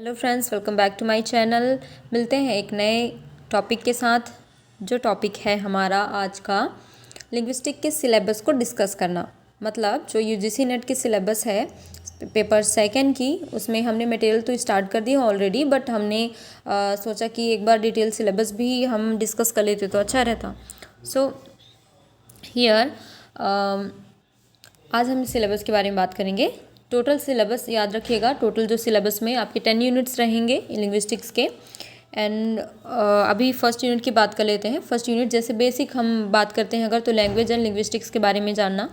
Hello friends, welcome back to my channel. मिलते हैं एक नए टॉपिक के साथ। जो टॉपिक है हमारा आज का, लिंग्विस्टिक के सिलेबस को डिस्कस करना। मतलब जो यूजीसी नेट की सिलेबस है पेपर सेकंड की, उसमें हमने मटेरियल तो स्टार्ट कर दिया ऑलरेडी, बट हमने सोचा कि एक बार डिटेल सिलेबस भी हम डिस्कस कर लेते तो अच्छा रहता। सो हियर आज हम सिलेबस के बारे में बात करेंगे। टोटल सिलेबस याद रखिएगा, टोटल जो सिलेबस में आपके 10 यूनिट्स रहेंगे लिंग्विस्टिक्स के। एंड अभी फर्स्ट यूनिट की बात कर लेते हैं। फर्स्ट यूनिट जैसे बेसिक हम बात करते हैं अगर, तो लैंग्वेज एंड लिंग्विस्टिक्स के बारे में जानना।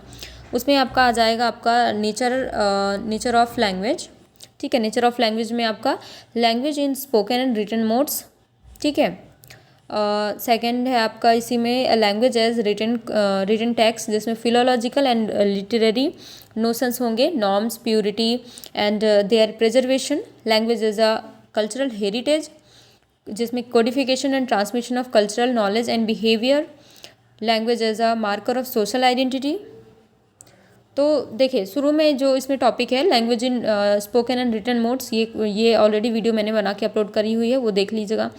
उसमें आपका आ जाएगा आपका नेचर ऑफ लैंग्वेज। ठीक है, नेचर ऑफ लैंग्वेज में आपका language in spoken and written modes. ठीक है, सेकंड है आपका इसी में लैंग्वेज एज रिटन टेक्स्ट, जिसमें फिलोलॉजिकल एंड लिटरेरी नोशंस होंगे, norms, purity and their preservation. Language as a cultural heritage, जिसमें codification and transmission of cultural knowledge and behaviour. Language as a marker of social identity. तो देखिए, शुरू में जो इसमें topic है language in spoken and written modes, ये already video मैंने बना के अपलोड करी हुई है, वो देख लीजिएगा।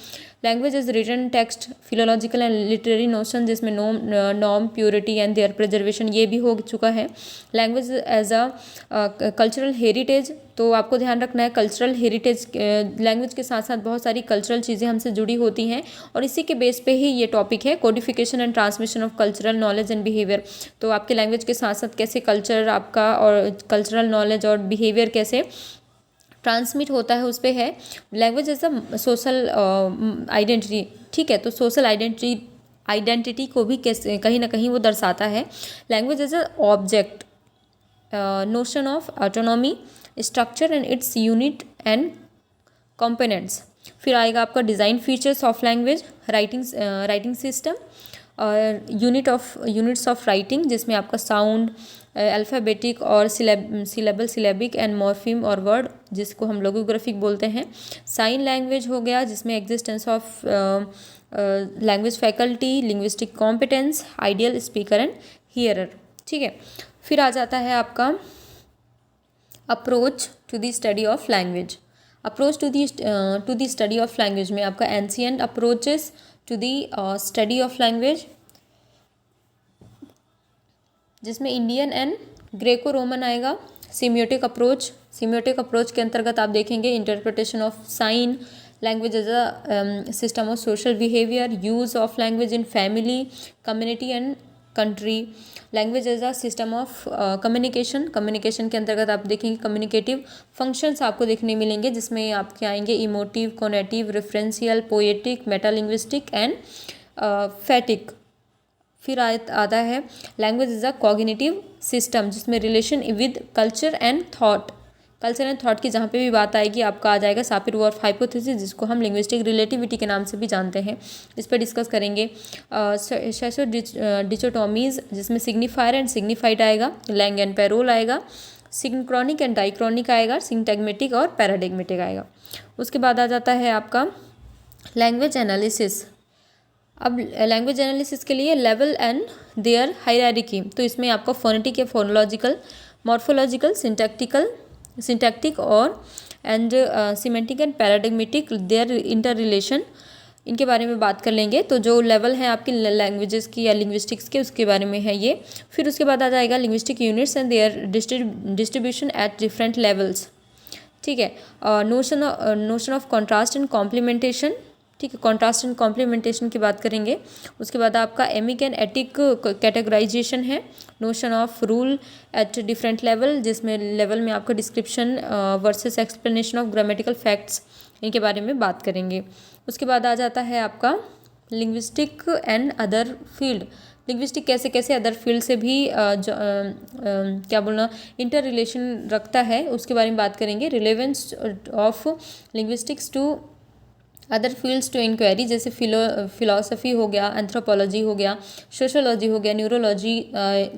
Language is written text, philological and literary notion, जिसमें norm, purity and their preservation, ये भी हो चुका है। Language as a cultural heritage, तो आपको ध्यान रखना है कल्चरल हेरिटेज, लैंग्वेज के साथ साथ बहुत सारी कल्चरल चीज़ें हमसे जुड़ी होती हैं, और इसी के बेस पे ही ये टॉपिक है, codification and transmission of cultural knowledge and behaviour. तो आपके लैंग्वेज के साथ साथ कैसे कल्चर आपका और कल्चरल नॉलेज और बिहेवियर कैसे ट्रांसमिट होता है, उस पर है। Language is a social identity. ठीक है, तो सोशल आइडेंटिटी को भी कैसे कहीं ना कहीं वो दर्शाता है। Language is a object, notion of autonomy, structure and its unit and components. फिर आएगा आपका design features of language, writing system और यूनिट्स ऑफ राइटिंग, जिसमें आपका साउंड, अल्फ़ाबेटिक और सिलेबिक एंड मॉर्फीम और वर्ड, जिसको हम लोगोग्राफिक बोलते हैं। साइन लैंग्वेज हो गया, जिसमें existence of language faculty, linguistic competence, ideal speaker and hearer. ठीक है, फिर आ जाता है आपका approach to the study of language. Approach to the study of language में आपका ancient approaches to the study of language, जिसमें इंडियन एंड ग्रेको रोमन आएगा। सीमियोटिक अप्रोच के अंतर्गत आप देखेंगे interpretation of sign, language as a system of social behaviour, use of language in family, community and country. Language as a system of communication के अंतर्गत आप देखेंगे कम्युनिकेटिव फंक्शंस आपको देखने मिलेंगे, जिसमें आपके आएंगे emotive, conative, referential, poetic, metalinguistic and phatic. फिर आता है language is a cognitive system, जिसमें relation with culture and thought की जहाँ पे भी बात आएगी आपका आ जाएगा सापिर-वॉर्फ हाइपोथेसिस, जिसको हम लिंग्विस्टिक रिलेटिविटी के नाम से भी जानते हैं। इस पर डिस्कस करेंगे। सोशो डिचोटोमीज, जिसमें सिग्निफायर एंड सिग्निफाइड आएगा, लैंग एंड पैरोल आएगा, सिंक्रोनिक एंड डाइक्रोनिक आएगा, सिंटैग्मेटिक और पैराडिग्मेटिक आएगा। उसके बाद आ जाता है आपका लैंग्वेज एनालिसिस। अब लैंग्वेज एनालिसिस के लिए लेवल एंड देयर हायरार्की, तो इसमें आपका फोनेटिक या फोनोलॉजिकल, मॉर्फोलॉजिकल, सिंटैक्टिक और and semantic and paradigmatic, their interrelation, इनके बारे में बात कर लेंगे। तो जो लेवल है आपकी लैंग्वेजेस की या लिंग्विस्टिक्स के, उसके बारे में है ये। फिर उसके बाद आ जाएगा linguistic units and there distribution at different levels. ठीक है, notion of contrast and complementation. ठीक है, कॉन्ट्रास्ट एंड कॉम्प्लीमेंटेशन की बात करेंगे। उसके बाद आपका एमिक एंड एटिक कैटेगराइजेशन है। Notion of rule at different level, जिसमें लेवल में आपका description versus explanation of grammatical facts, इनके बारे में बात करेंगे। उसके बाद आ जाता है आपका linguistic and other field. Linguistic कैसे कैसे अदर फील्ड से भी क्या बोलना इंटर रिलेशन रखता है, उसके बारे में बात करेंगे। Relevance of linguistics to other fields to inquiry, जैसे फिलोसफी हो गया, एंथ्रोपोलॉजी हो गया, सोशोलॉजी हो गया, neurology,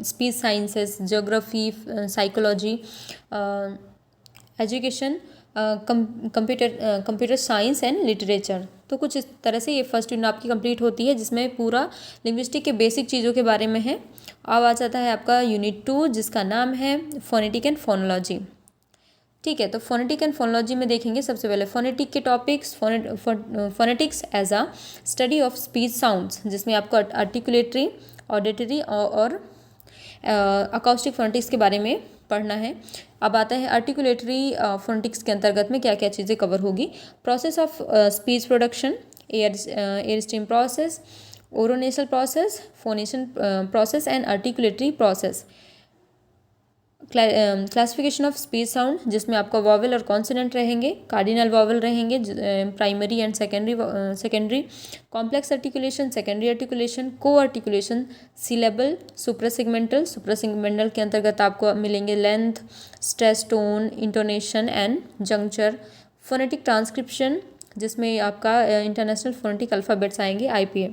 speech sciences, geography, psychology, education, computer science and literature. तो कुछ इस तरह से ये फर्स्ट यूनिट आपकी कंप्लीट होती है, जिसमें पूरा लिंग्विस्टिक के बेसिक चीज़ों के बारे में है। अब आ जाता है आपका यूनिट 2, जिसका नाम है फोनेटिक एंड फोनोलॉजी। ठीक है, तो फोनेटिक एंड फोनोलॉजी में देखेंगे सबसे पहले फोनेटिक के topics. Phonetics as a study of speech sounds, जिसमें आपको आर्टिकुलेटरी, ऑडिटरी और अकाउस्टिक फोनेटिक्स के बारे में पढ़ना है। अब आता है आर्टिकुलेटरी फोनेटिक्स के अंतर्गत में क्या क्या चीज़ें कवर होगी। Process of speech production, air stream process, oronasal process, phonation process and articulatory process. Classification of speech sound, जिसमें आपका वॉवल और कॉन्सोनेंट रहेंगे, कार्डिनल वॉवल रहेंगे, primary and secondary, complex articulation, secondary articulation, coarticulation, syllable, suprasegmental के अंतर्गत आपको मिलेंगे length, stress, tone, intonation and juncture. Phonetic transcription, जिसमें आपका इंटरनेशनल फोनेटिक अल्फ़ाबेट्स आएंगे, IPA।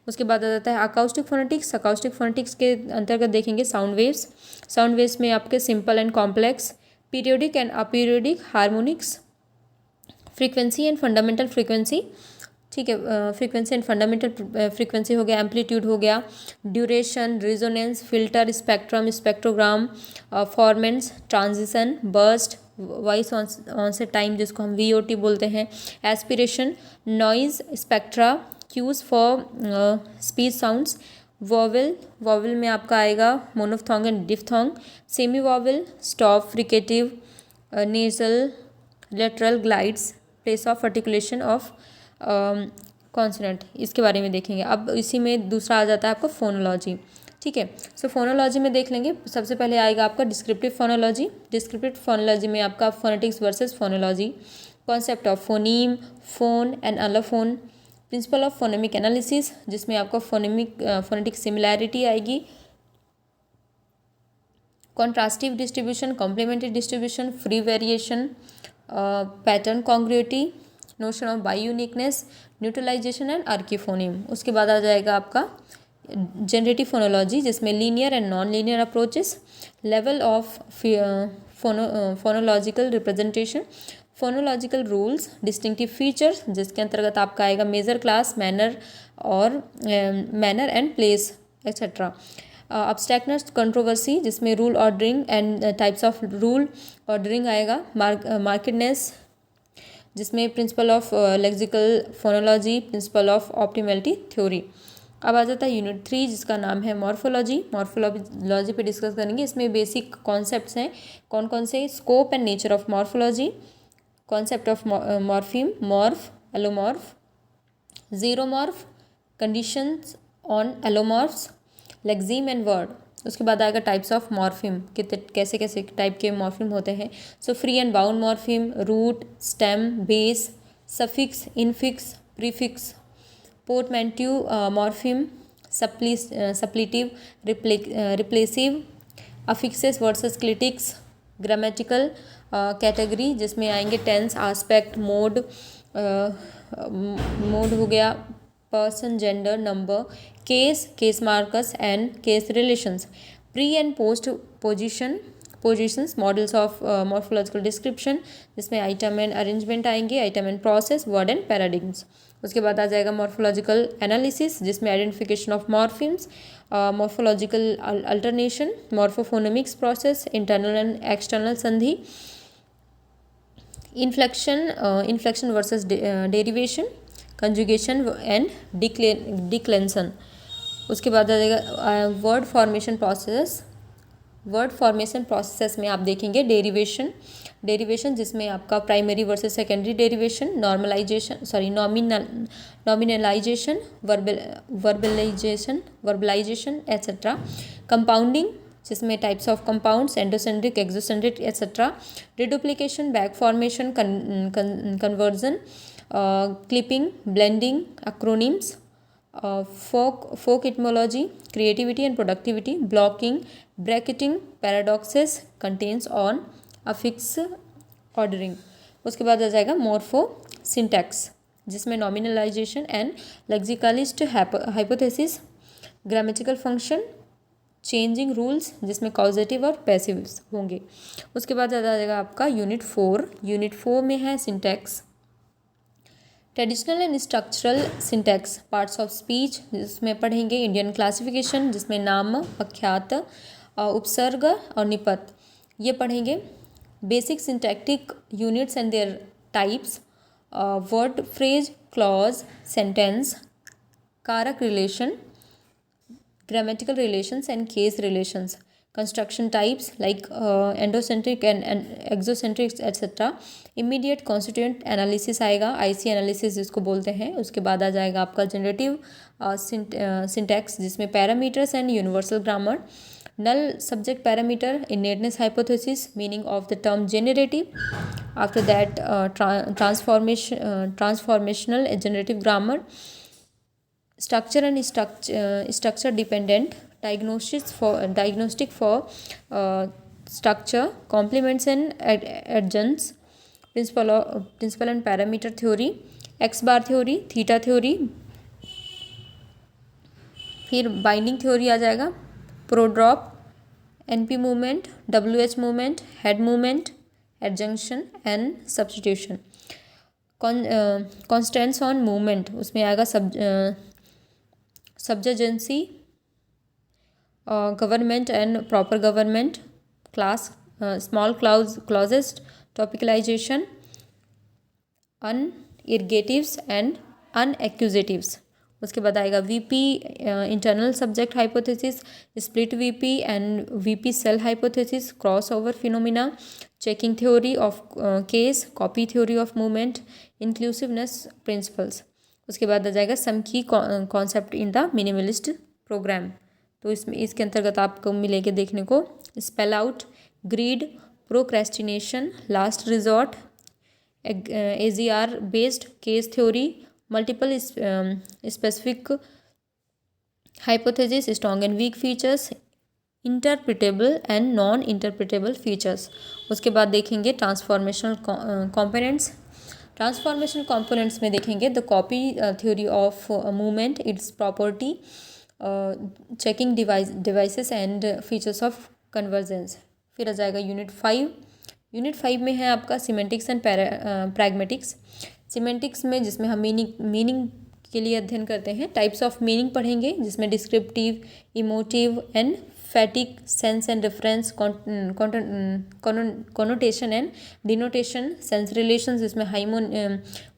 उसके बाद आ जाता है अकाउस्टिक फोनेटिक्स। अकाउस्टिक फोनेटिक्स के अंतर्गत देखेंगे साउंड वेव्स। साउंड वेव्स में आपके simple and complex, periodic and aperiodic, harmonics, frequency and fundamental frequency. ठीक है, फ्रीक्वेंसी एंड फंडामेंटल फ्रीक्वेंसी हो गया, एम्पलीट्यूड हो गया, duration, resonance, filter, spectrum, spectrogram, formants, transition, burst, voice onset time, जिसको हम VOT बोलते हैं, aspiration, noise, spectra, cues for speech sounds, vowel में आपका आएगा monophthong and diphthong, semi vowel, stop, fricative, nasal, lateral, glides, place of articulation of consonant, इसके बारे में देखेंगे। अब इसी में दूसरा आ जाता है आपका फोनोलॉजी। ठीक है, सो फोनोलॉजी में देख लेंगे। सबसे पहले आएगा आपका डिस्क्रिप्टिव फोनोलॉजी। डिस्क्रिप्टिव फोनोलॉजी में आपका phonetics versus phonology, concept of phoneme, phone and allophone, principle of phonemic analysis, जिसमें आपका फोनेटिक सिमिलैरिटी आएगी, contrastive distribution, complementary distribution, free variation, pattern congruity, notion of biuniqueness, neutralisation and archiphoneme. उसके बाद आ जाएगा आपका जनरेटिव फोनोलॉजी, जिसमें linear and non linear approaches, level of phonological representation, phonological rules, distinctive features, जिसके अंतर्गत आपका आएगा major, class, manner and place etcetera. Abstractness, controversy, जिसमें rule ordering and types of rule ordering आएगा, मार्केटनेस, जिसमें principle of lexical phonology, principle of optimality theory. अब आ जाता है यूनिट 3, जिसका नाम है मॉर्फोलॉजी। मॉर्फोलॉजी पे डिस्कस करेंगे। इसमें बेसिक कॉन्सेप्ट्स हैं कौन कौन से, scope and nature of morphology, concept of morpheme, morph, allomorph, zero morph, conditions on allomorphs, lexeme and word. उसके बाद आएगा टाइप्स ऑफ मॉर्फिम, कैसे कैसे टाइप के मॉर्फिम होते हैं। So free and bound morpheme, root, stem, base, suffix, infix, prefix, portmanteau morpheme, suppletive, replacive, affixes versus clitics, grammatical category, जिसमें आएंगे टेंस, आस्पेक्ट, मोड हो गया, person, gender, number, case markers and case relations, pre and post positions, models of morphological description, जिसमें item and arrangement आएंगे, item and process, word and paradigms. उसके बाद आ जाएगा मॉर्फोलॉजिकल एनालिसिस, जिसमें identification of morphemes, morphological alternation, मॉर्फोफोनेमिक्स process, internal and external sandhi, inflection versus derivation, conjugation and declension. उसके बाद आ जाएगा वर्ड फॉर्मेशन प्रोसेस में आप देखेंगे डेरिवेशन, जिसमें आपका primary versus secondary derivation, nominalisation, verbalisation etcetera, compounding, जिसमें types of compounds, endocentric, exocentric etcetera, reduplication, back formation, conversion, clipping, blending, acronyms, folk etymology, creativity and productivity, blocking, bracketing, paradoxes, contains on, affix, ordering। उसके बाद आ जाएगा morphosyntax, जिसमें nominalisation and lexicalist hypothesis, grammatical function, changing rules, जिसमें causative और passives होंगे। उसके बाद आ जाएगा आपका यूनिट 4 में है syntax, traditional and structural syntax, parts of speech, जिसमें पढ़ेंगे इंडियन क्लासिफिकेशन, जिसमें नाम, अख्यात, उपसर्ग और निपत ये पढ़ेंगे। Basic syntactic units and there types, word, phrase, clause, sentence, कारक relation, grammatical relations and case relations, construction types like endocentric and exocentric etc. immediate constituent analysis आएगा, IC analysis जिसको बोलते हैं. उसके बाद आ जाएगा आपका जनरेटिव syntax जिसमें parameters and universal grammar, null subject parameter, innateness hypothesis, meaning of the term generative. After that transformational generative grammar, structure and structure dependent, diagnostic for structure, complements and adjuncts, principal and parameter theory, x bar theory, theta theory. फिर binding theory आ जाएगा, pro drop, NP movement, WH movement, head movement, adjunction and substitution. Constraints on movement, उसमें आएगा subjugancy, government and proper government, class, small clauses, topicalization, unergatives and unaccusatives. उसके बाद आएगा VP, internal subject hypothesis, split VP and VP shell hypothesis, crossover phenomena, checking theory of case, copy theory of movement, inclusiveness principles. उसके बाद आ जाएगा some की concept in the minimalist program. तो इसके अंतर्गत आपको मिलेंगे देखने को spell out, greed, procrastination, last resort, AZR based case theory, multiple specific hypothesis, strong and weak features, interpretable and non interpretable features. उसके बाद देखेंगे ट्रांसफॉर्मेशनल कॉम्पोनेंट्स. ट्रांसफॉर्मेशन कंपोनेंट्स में देखेंगे the copy theory of movement, it's property, checking devices and features of convergence. फिर आ जाएगा unit 5. Unit 5 में है आपका सिमेंटिक्स एंड प्रैग्मेटिक्स. सिमेंटिक्स में जिसमें हम मीनिंग के लिए अध्ययन करते हैं, टाइप्स ऑफ मीनिंग पढ़ेंगे जिसमें descriptive, emotive, emphatic, sense and reference, connotation and denotation, sense relations जिसमें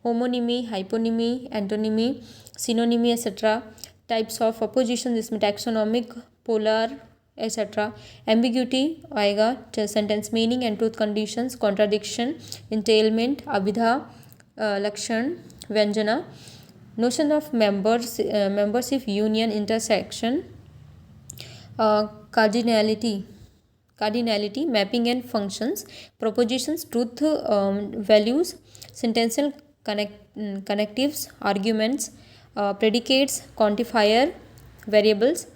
homonymy, hyponymy, antonymy, synonymy etcetera. Types of opposition जिसमें टैक्सोनॉमिक, पोलर एक्सेट्रा. एम्बिग्यूटी आएगा, sentence meaning and truth conditions, contradiction, entailment, अभिधा, लक्षण, व्यंजना. Notion of membership, union, intersection, cardinality, mapping and functions, propositions, truth, values, sentential connectives, arguments, predicates, quantifier, variables,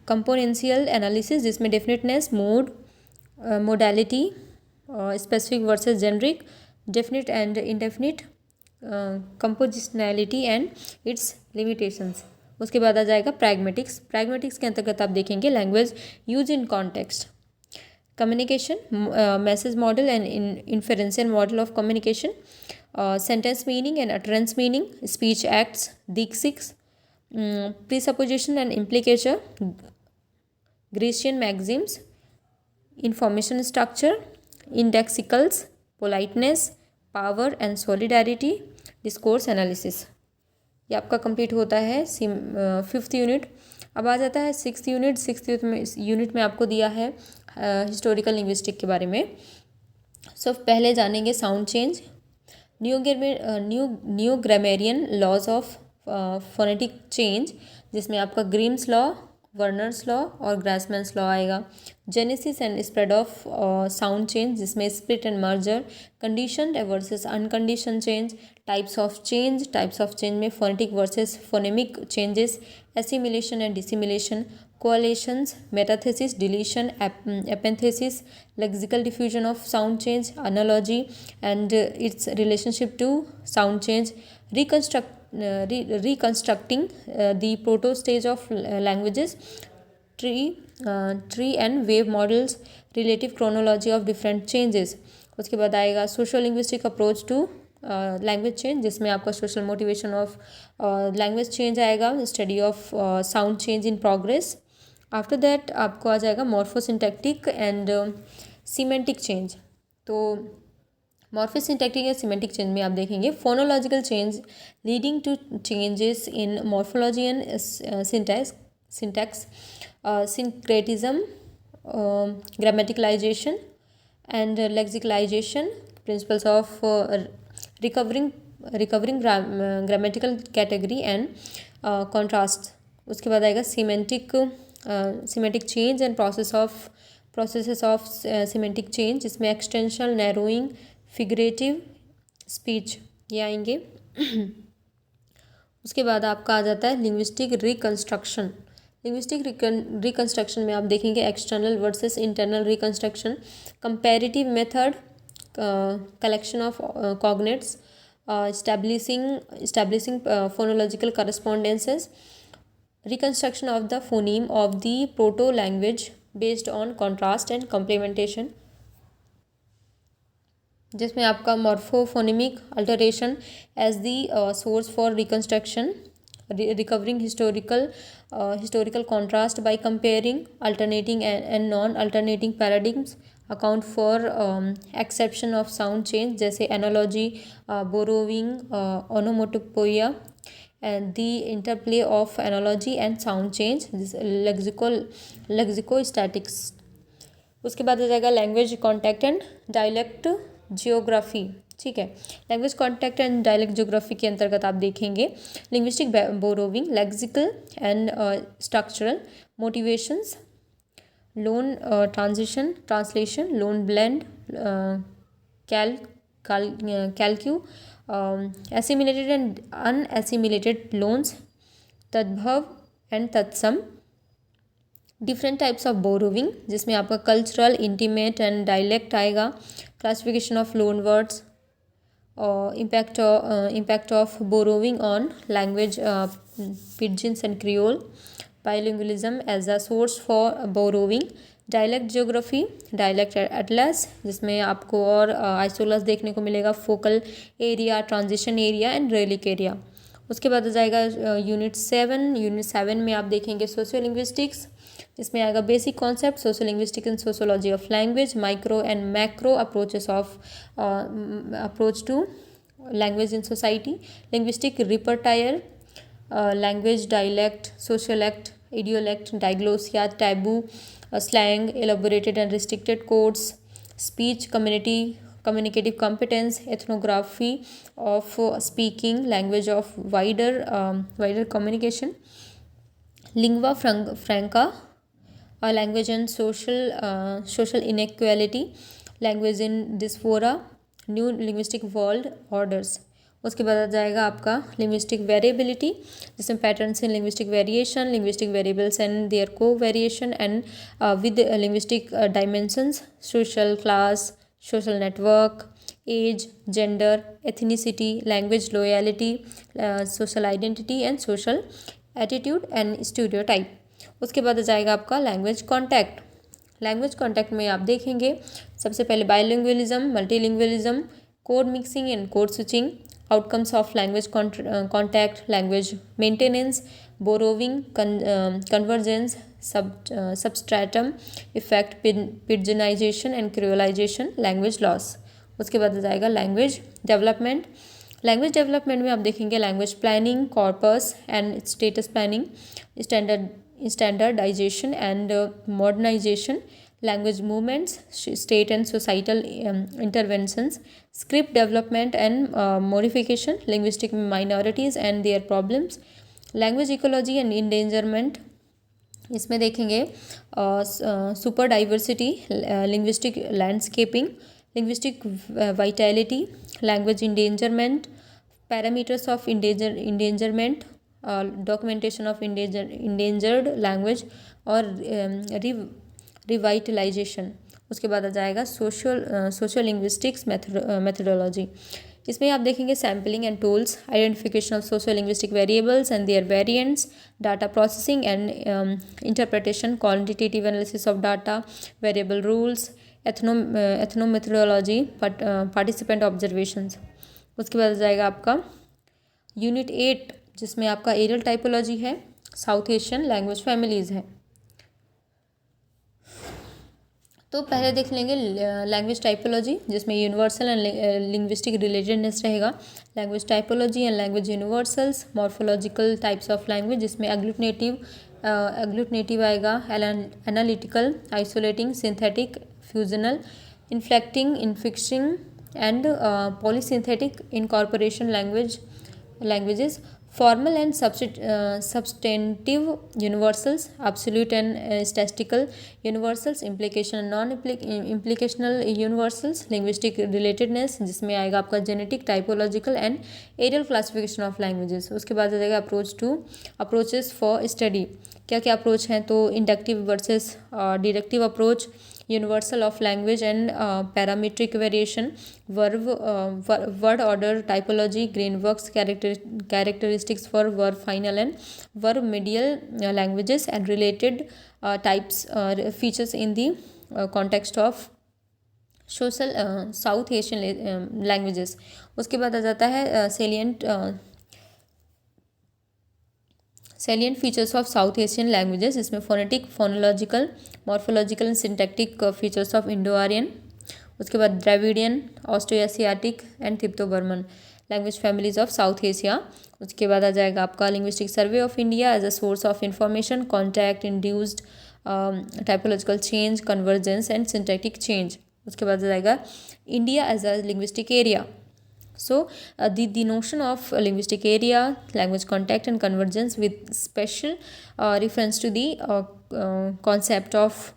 componential analysis जिसमें definiteness, mode, modality, specific versus generic, definite and indefinite, compositionality and its limitations. उसके बाद आ जाएगा pragmatics. Pragmatics के अंतर्गत आप देखेंगे language use in context, communication, message model and inferential model of communication, sentence meaning and utterance meaning, speech acts, deixis, presupposition and implicature, Gricean maxims, information structure, indexicals, politeness, power and solidarity, discourse analysis. ये आपका complete होता है 5th unit. अब आ जाता है 6th unit. 6th unit में आपको दिया है हिस्टोरिकल लिंग्विस्टिक के बारे में. सो पहले जानेंगे sound change, neogrammarian laws of phonetic change जिसमें आपका ग्रीम्स लॉ, वर्नर्स लॉ और ग्रासमैन्स लॉ आएगा. Genesis and spread of sound change जिसमें split and merger, conditioned versus unconditioned change, types of change में phonetic versus phonemic changes, assimilation and dissimilation, coalescences, metathesis, deletion, epenthesis, lexical diffusion of sound change, analogy and its relationship to sound change, reconstructing the proto stage of languages, tree and wave models, relative chronology of different changes. उसके बाद आएगा social linguistic approach to language change जिसमें आपका social motivation of language change आएगा, study of sound change in progress. After that आपको आ जाएगा मॉर्फोसिंटैक्टिक and semantic change, तो मॉर्फोसिंटैक्टिक या सीमेंटिक चेंज में आप देखेंगे phonological change leading to changes in morphology and syntax, syncretism, grammaticalization and lexicalization, principles of recovering grammatical category and contrast. उसके बाद आएगा semantic change and processes of semantic change, जिसमें extensional, narrowing, figurative speech ये आएंगे। उसके बाद आपका आ जाता है लिंग्विस्टिक रिकंस्ट्रक्शन में आप देखेंगे external versus internal reconstruction, comparative method, collection of cognates, establishing phonological correspondences, reconstruction of the phoneme of the proto language based on contrast and complementation, जिसमें आपका morphophonemic alteration as the source for reconstruction, recovering historical contrast by comparing alternating and non-alternating paradigms, account for exception of sound change जैसे analogy, borrowing, onomatopoeia, and the interplay of analogy and sound change, lexicostatics। उसके बाद आ जाएगा language contact and dialect geography. ठीक है, language contact and dialect geography के अंतर्गत आप देखेंगे linguistic borrowing, lexical and structural motivations, loan translation, loan blend, calque, assimilated and unassimilated loans, tadbhava and tatsama, different types of borrowing जिसमें आपका कल्चरल, इंटीमेट एंड डायलेक्ट आएगा, classification of loan words, impact of borrowing on language, pidgins and Creole, bilingualism as a source for borrowing, dialect geography, dialect atlas जिसमें आपको और आइसोलस देखने को मिलेगा, focal area, transition area and relic area. उसके बाद आ जाएगा यूनिट 7 में आप देखेंगे सोशियो लिंग्विस्टिक्स, इसमें आएगा basic concept, social linguistic and sociology of language, micro and macro approach to language in society, linguistic repertoire, language dialect, sociolect, idiolect, diglossia, taboo, slang, elaborated and restricted codes, speech communicative competence, ethnography of speaking, language of wider communication, lingua franca, language and social inequality, language in dysphoria, new linguistic world orders। उसके बाद आ जाएगा आपका linguistic variability जिसमें patterns in linguistic variation, linguistic variables and their covariation and with linguistic dimensions, social class, social network, age, gender, ethnicity, language loyalty, social identity and social attitude and stereotype. उसके बाद आ जाएगा आपका language contact में आप देखेंगे सबसे पहले bilingualism, multilingualism, code mixing and code switching, outcomes of language contact, language maintenance, borrowing, convergence, substratum effect, pidginisation and creolisation, language loss. उसके बाद आ जाएगा लैंग्वेज डेवलपमेंट में आप देखेंगे language planning, corpus and status planning, standardisation and modernisation, language movements, state and societal interventions, script development and modification, linguistic minorities and their problems, language ecology and endangerment, इसमें देखेंगे super diversity, linguistic landscaping, linguistic vitality, language endangerment, parameters of endangerment, documentation of endangered language और revitalisation. उसके बाद आ जाएगा social linguistics methodology, इसमें आप देखेंगे sampling and tools, identification of social linguistic variables and their variants, data processing and interpretation, quantitative analysis of data, variable rules, ethnomethodology, participant observations. उसके बाद आ जाएगा आपका यूनिट 8 जिसमें आपका एरियल टाइपोलॉजी है, साउथ एशियन लैंग्वेज फैमिलीज़ है। तो पहले देख लेंगे लैंग्वेज टाइपोलॉजी, जिसमें यूनिवर्सल एंड लिंग्विस्टिक रिलेटेडनेस रहेगा। Language typology and language universals. Morphological types of language, जिसमें एग्लूटनेटिव आएगा, analytical, isolating, synthetic, fusional, inflecting, infixing and polysynthetic incorporation languages. Formal and substantive universals, absolute and statistical universals, implication and non-implicational universals, linguistic relatedness, जिसमें आएगा आपका genetic, typological and areal classification of languages. उसके बाद आ जाएगा approaches for study. क्या क्या approach हैं, तो inductive versus deductive approach, universal of language and parametric variation, word order typology, Greenberg's, characteristics for verb final and verb medial languages and related types features in the context of social South Asian languages. उसके बाद आ जाता है salient features of South Asian languages, इसमें phonetic, phonological, morphological and syntactic features of Indo Aryan. उसके बाद Dravidian, Austro Asiatic and Tibeto Burman language families of South Asia. उसके बाद आ जाएगा आपका linguistic survey of India as a source of information, contact induced typological change, convergence and syntactic change. उसके बाद आ जाएगा India as a linguistic area. So the notion of linguistic area, language contact and convergence with special reference to the concept of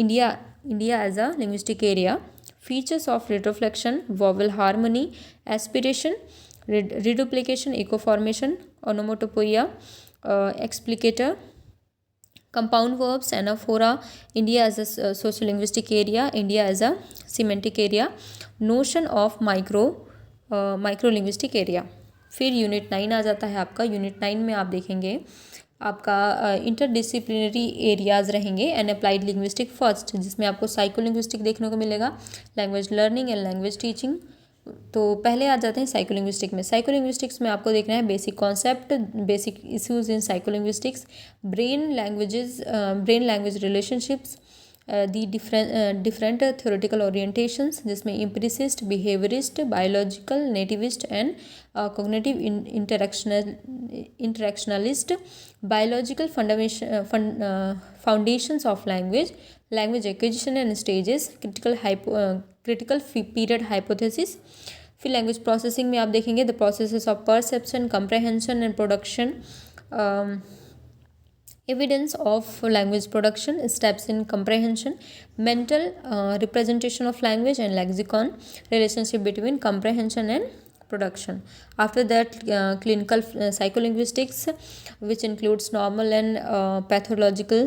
India as a linguistic area. Features of retroflexion, vowel harmony, aspiration, reduplication, echo formation, onomatopoeia, explicator, compound verbs, anaphora, India as a sociolinguistic area, India as a semantic area, notion of micro linguistic area. फिर unit 9 आ जाता है आपका। Unit 9 में आप देखेंगे आपका interdisciplinary areas रहेंगे and applied linguistic first, जिसमें आपको साइकोलिंग्विस्टिक देखने को मिलेगा, language learning and language teaching. तो पहले आ जाते हैं साइकोलिंग्विस्टिक में। साइकोलिंग्विस्टिक्स में आपको देखना है basic concept, basic issues in psycholinguistics, brain language relationships, the different theoretical orientations, जिसमें empiricist, behaviourist, biological, nativist and cognitive interactionist, biological foundations of language acquisition and stages, critical period hypothesis. फिर language processing में आप देखेंगे the processes of perception, comprehension and production, evidence of language production, steps in comprehension, mental representation of language and lexicon, relationship between comprehension and production. After that, clinical psycholinguistics, which includes normal and pathological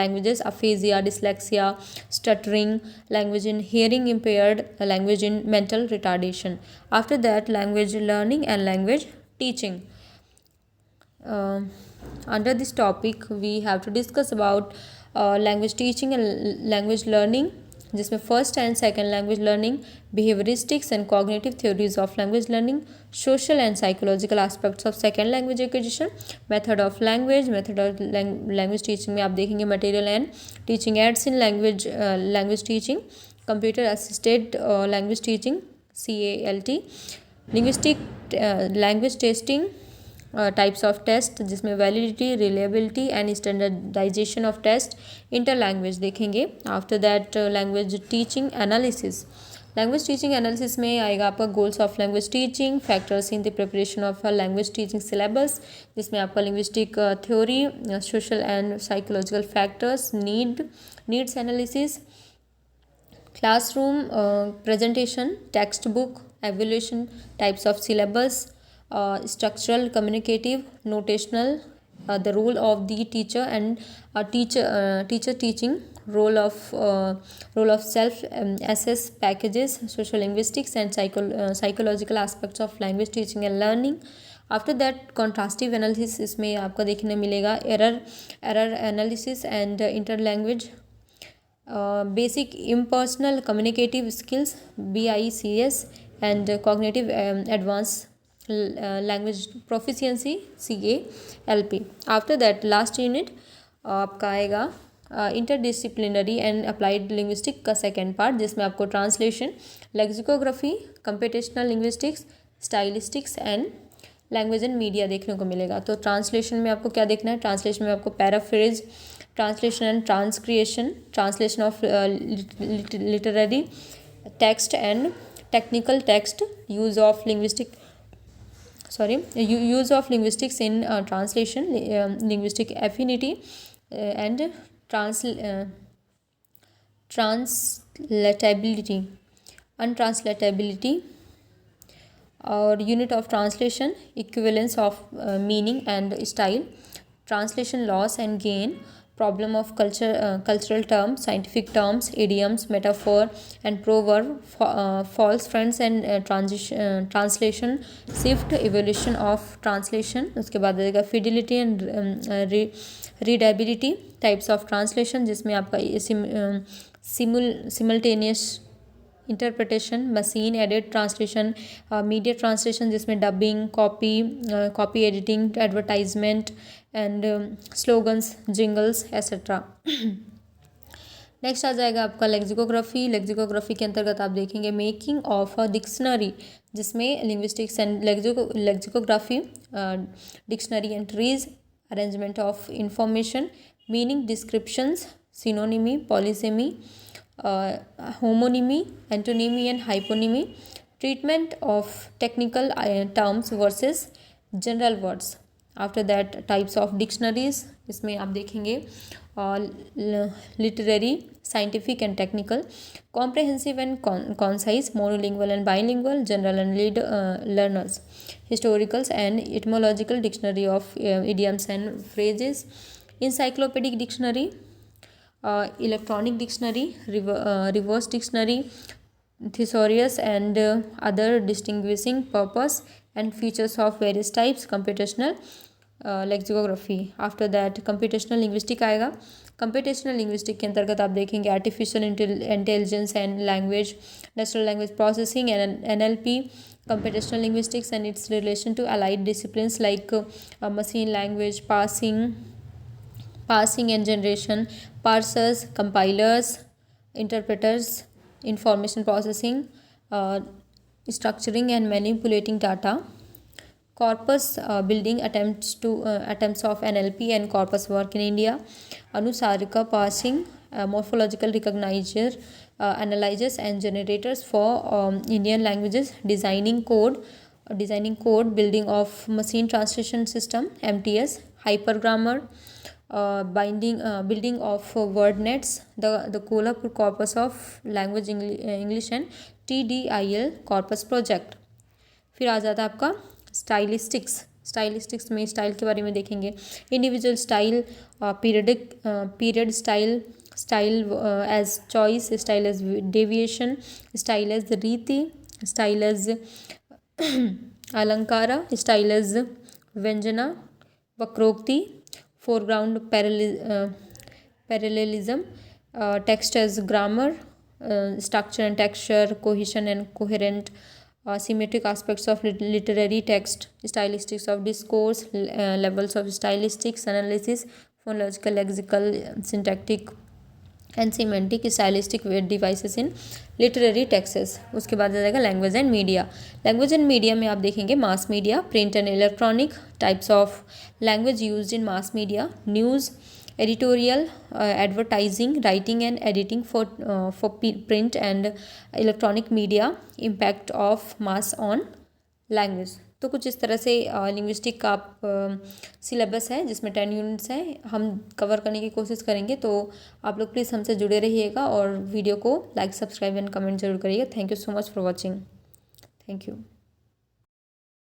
languages, aphasia, dyslexia, stuttering, language in hearing impaired, language in mental retardation. After that, language learning and language teaching. Under this topic we have to discuss about language teaching and language learning, जिसमें first and second language learning, behaviouristics and cognitive theories of language learning, social and psychological aspects of second language acquisition, method of language teaching में आप देखेंगे material and teaching aids in language teaching, computer assisted language teaching CALT, linguistic language testing, types of test, जिसमें validity, reliability and standardisation of test, interlanguage देखेंगे। After that language teaching analysis. Language teaching analysis में आएगा आपका goals of language teaching, factors in the preparation of language teaching syllabus, जिसमें आपका linguistic theory, social and psychological factors, needs analysis, classroom presentation, text book evolution, types of syllabus, structural, communicative, notational, the role of the teacher and teacher teaching, role of self assess packages, social linguistics and psychological aspects of language teaching and learning. After that contrastive analysis, इसमें आपको देखने मिलेगा error analysis and interlanguage, basic impersonal communicative skills BICS and cognitive advance language proficiency CALP. After that last unit आपका आएगा interdisciplinary and applied linguistic का second part, जिसमें आपको translation, lexicography, computational linguistics, stylistics and language and media देखने को मिलेगा। तो translation में आपको क्या देखना है? ट्रांसलेशन में आपको paraphrase, translation and transcreation, translation of literary text and technical text, use of linguistics in translation, linguistic affinity and untranslatability और unit of translation, equivalence of meaning and style, translation loss and gain, problem of cultural terms, scientific terms, idioms, metaphor and proverb, false friends and translation shift, evolution of translation। उसके बाद आएगा fidelity and readability, types of translation, जिसमें आपका simultaneous interpretation, machine edit translation, media translation जिसमें dubbing, copy editing, advertisement and slogans, jingles et cetera. Next आ जाएगा आपका lexicography. Lexicography के अंतर्गत आप देखेंगे मेकिंग ऑफ अ डिक्शनरी, जिसमें linguistics and lexicography, dictionary entries, arrangement of information, meaning descriptions, synonymy, polysemy, homonymy, antonymy and hyponymy, treatment of technical terms versus general words. After that types of dictionaries, इसमें आप देखेंगे literary, scientific and technical, comprehensive and concise, monolingual and bilingual, general and lead learners, historicals and etymological, dictionary of idioms and phrases, encyclopaedic dictionary, electronic dictionary, reverse dictionary, thesaurus and other distinguishing purpose and features of various types, computational lexicography। After that computational linguistic आएगा। computational linguistic के अंतर्गत आप देखेंगे artificial intelligence and language, natural language processing and NLP, computational linguistics and its relation to allied disciplines like machine language, parsing and generation, parsers, compilers, interpreters, information processing, structuring and manipulating data, corpus building, attempts of NLP and corpus work in India, Anusarika parsing, morphological recognizer, analyzers and generators for Indian languages, designing code, building of machine translation system, MTS, hypergrammar, building of word nets, the Kolhapur corpus of language English and TDIL corpus project। फिर आ जाता है आपका stylistics में style के बारे में देखेंगे, individual style, period style as choice, style as deviation, style as riti, style as alankara, style as vyanjana, vakrokti, foreground parallelism, text as grammar, structure and texture, cohesion and coherent, symmetric aspects of literary text, stylistics of discourse, levels of stylistics analysis, phonological, lexical, syntactic and semantic stylistic devices in literary Texas. उसके बाद आ जाएगा language and media. Language and media में आप देखेंगे mass media, print and electronic, types of language used in mass media, news, editorial, advertising, writing and editing for print and electronic media, impact of mass on language. तो कुछ इस तरह से linguistic का syllabus है जिसमें 10 यूनिट्स हैं, हम कवर करने की कोशिश करेंगे। तो आप लोग प्लीज़ हमसे जुड़े रहिएगा और वीडियो को लाइक, सब्सक्राइब एंड कमेंट जरूर करिएगा। Thank you so much for watching. Thank you.